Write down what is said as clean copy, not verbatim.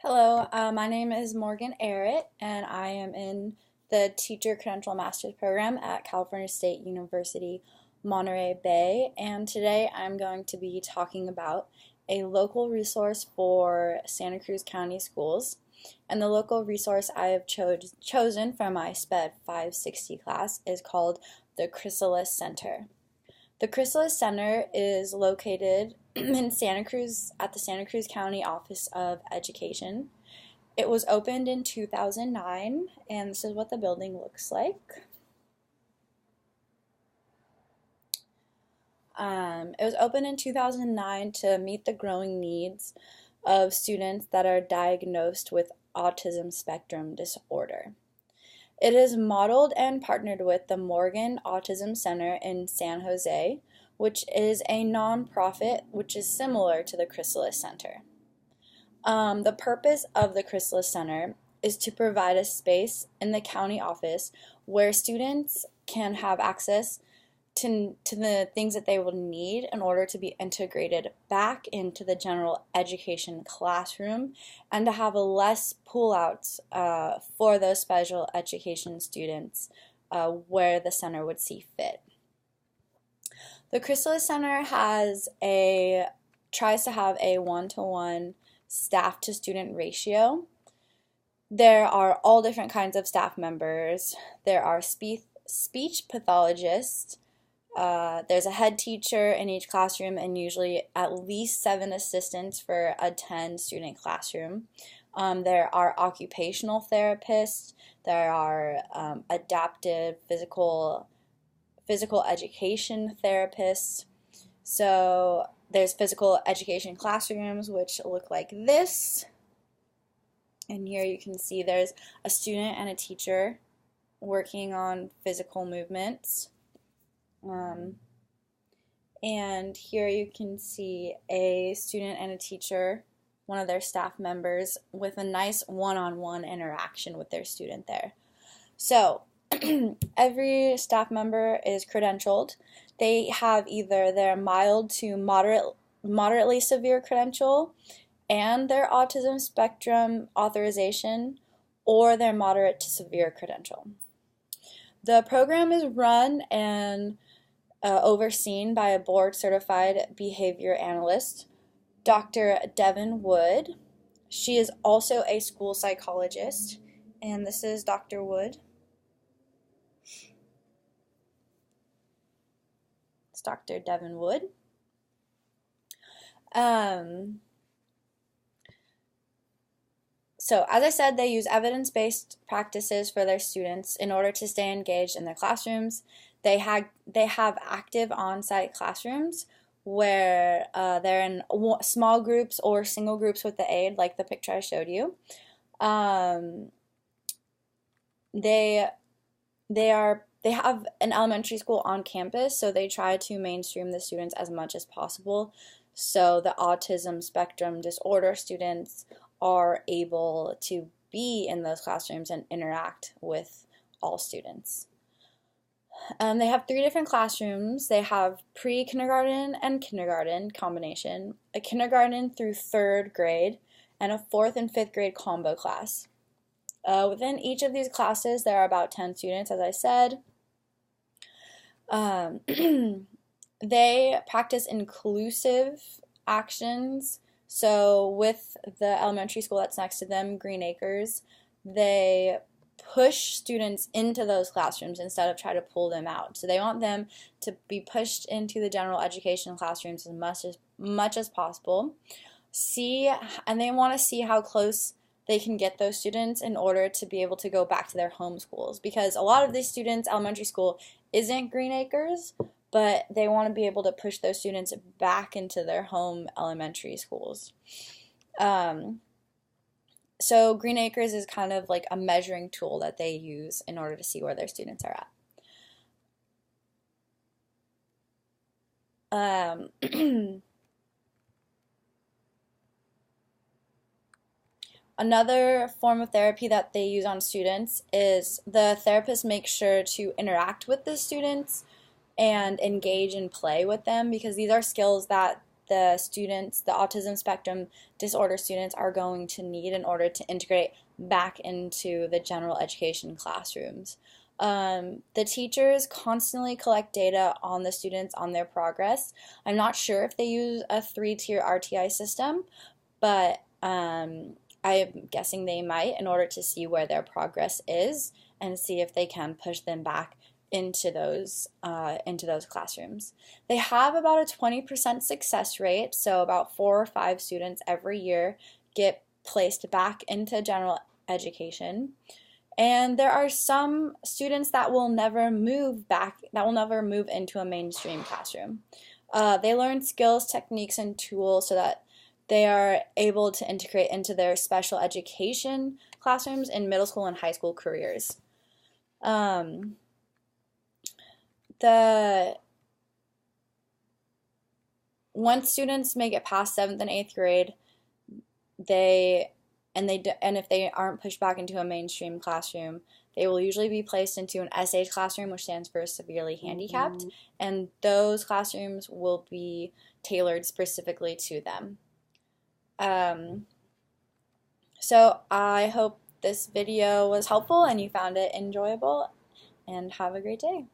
Hello, my name is Morgan Arrett, and I am in the Teacher Credential Master's Program at California State University, Monterey Bay, and today I'm going to be talking about a local resource for Santa Cruz County schools. And the local resource I have chosen for my SPED 560 class is called the Chrysalis Center. The Chrysalis Center is located in Santa Cruz at the Santa Cruz County Office of Education. It was opened in 2009, and this is what the building looks like. It was opened in 2009 to meet the growing needs of students that are diagnosed with autism spectrum disorder. It is modeled and partnered with the Morgan Autism Center in San Jose, which is a nonprofit which is similar to the Chrysalis Center. The purpose of the Chrysalis Center is to provide a space in the county office where students can have access to the things that they will need in order to be integrated back into the general education classroom and to have less pullouts for those special education students where the center would see fit. The Chrysalis Center tries to have a one-to-one staff to student ratio. There are all different kinds of staff members. There are speech pathologists. There's a head teacher in each classroom and usually at least 7 assistants for a 10-student classroom. There are occupational therapists. There are adaptive physical education therapists. So there's physical education classrooms which look like this. And here you can see there's a student and a teacher working on physical movements. And here you can see a student and a teacher, one of their staff members, with a nice one-on-one interaction with their student there. So every staff member is credentialed. They have either their mild to moderately severe credential and their autism spectrum authorization, or their moderate to severe credential. The program is run and overseen by a board-certified behavior analyst, Dr. Devin Wood. She is also a school psychologist, and this is Dr. Wood. It's Dr. Devin Wood. So, as I said, they use evidence-based practices for their students in order to stay engaged in their classrooms. They have active on-site classrooms where they're in small groups or single groups with the aide, like the picture I showed you. They have an elementary school on campus, so they try to mainstream the students as much as possible. So the autism spectrum disorder students are able to be in those classrooms and interact with all students. They have 3 different classrooms. They have pre-kindergarten and kindergarten combination, a kindergarten through 3rd grade, and a 4th and 5th grade combo class. Within each of these classes, there are about 10 students, as I said. They practice inclusive actions. So with the elementary school that's next to them, Green Acres, they push students into those classrooms instead of try to pull them out. So they want them to be pushed into the general education classrooms as much as possible. And they want to see how close they can get those students in order to be able to go back to their home schools. Because a lot of these students, elementary school isn't Green Acres, but they want to be able to push those students back into their home elementary schools. So Green Acres is kind of like a measuring tool that they use in order to see where their students are at. Another form of therapy that they use on students is the therapist makes sure to interact with the students and engage and play with them, because these are skills that the students, the autism spectrum disorder students, are going to need in order to integrate back into the general education classrooms. The teachers constantly collect data on the students, on their progress. I'm not sure if they use a 3-tier RTI system, but I'm guessing they might, in order to see where their progress is and see if they can push them back into those classrooms. They have about a 20% success rate, so about 4 or 5 students every year get placed back into general education. And there are some students that will never move into a mainstream classroom. They learn skills, techniques, and tools so that they are able to integrate into their special education classrooms in middle school and high school careers. Once students make it past 7th and 8th grade, and if they aren't pushed back into a mainstream classroom, they will usually be placed into an SH classroom, which stands for severely handicapped, and those classrooms will be tailored specifically to them. So I hope this video was helpful and you found it enjoyable, and have a great day.